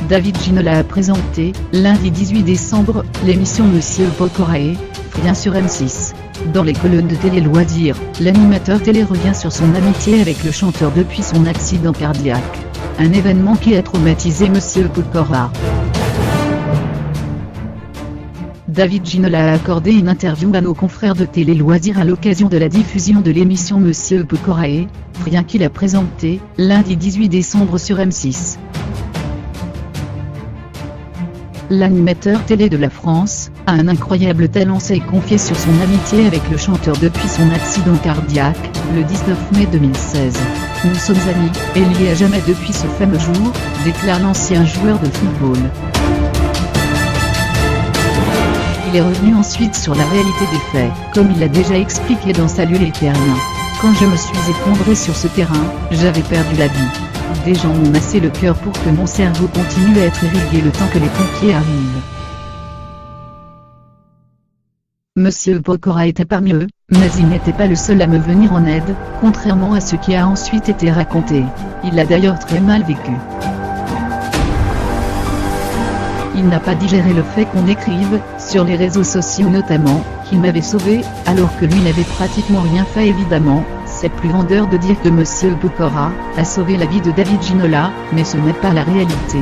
David Ginola a présenté, lundi 18 décembre, l'émission Monsieur Pocorae, Frien sur M6. Dans les colonnes de Télé Loisirs, l'animateur télé revient sur son amitié avec le chanteur depuis son accident cardiaque. Un événement qui a traumatisé Monsieur Pokora. David Ginola a accordé une interview à nos confrères de Télé Loisirs à l'occasion de la diffusion de l'émission Monsieur Pocorae, Frien qu'il a présenté, lundi 18 décembre sur M6. L'animateur télé de la France a un incroyable talent, s'est confié sur son amitié avec le chanteur depuis son accident cardiaque, le 19 mai 2016. Nous sommes amis, et liés à jamais depuis ce fameux jour, déclare l'ancien joueur de football. Il est revenu ensuite sur la réalité des faits, comme il l'a déjà expliqué dans Salut les terriens. Quand je me suis effondré sur ce terrain, j'avais perdu la vie. Des gens m'ont massé le cœur pour que mon cerveau continue à être irrigué le temps que les pompiers arrivent. Monsieur Pokora était parmi eux, mais il n'était pas le seul à me venir en aide, contrairement à ce qui a ensuite été raconté. Il l'a d'ailleurs très mal vécu. Il n'a pas digéré le fait qu'on écrive, sur les réseaux sociaux notamment, qu'il m'avait sauvé, alors que lui n'avait pratiquement rien fait évidemment. C'est plus vendeur de dire que Monsieur Pokora a sauvé la vie de David Ginola, mais ce n'est pas la réalité.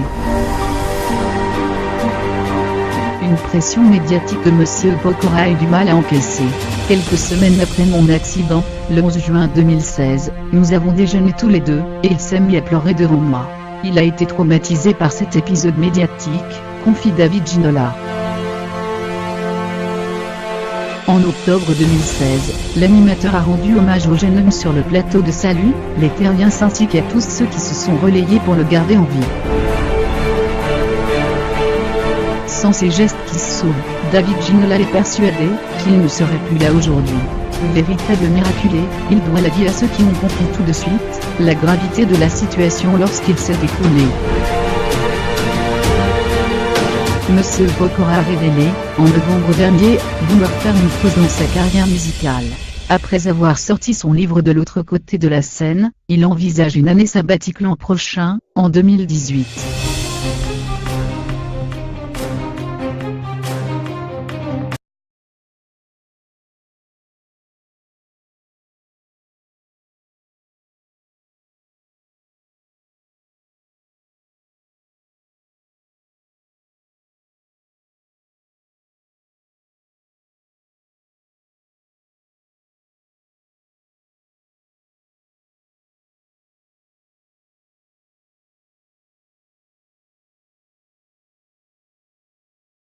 Une pression médiatique que Monsieur Pokora a eu du mal à encaisser. Quelques semaines après mon accident, le 11 juin 2016, nous avons déjeuné tous les deux, et il s'est mis à pleurer devant moi. Il a été traumatisé par cet épisode médiatique, confie David Ginola. En octobre 2016, l'animateur a rendu hommage au jeune homme sur le plateau de Salut les terriens ainsi qu'à tous ceux qui se sont relayés pour le garder en vie. Sans ces gestes qui sauvent, David Ginola est persuadé qu'il ne serait plus là aujourd'hui. Véritable miraculé, il doit la vie à ceux qui ont compris tout de suite la gravité de la situation lorsqu'il s'est écoulé. Monsieur Pokora a révélé, en novembre dernier, vouloir faire une pause dans sa carrière musicale. Après avoir sorti son livre De l'autre côté de la scène, il envisage une année sabbatique l'an prochain, en 2018.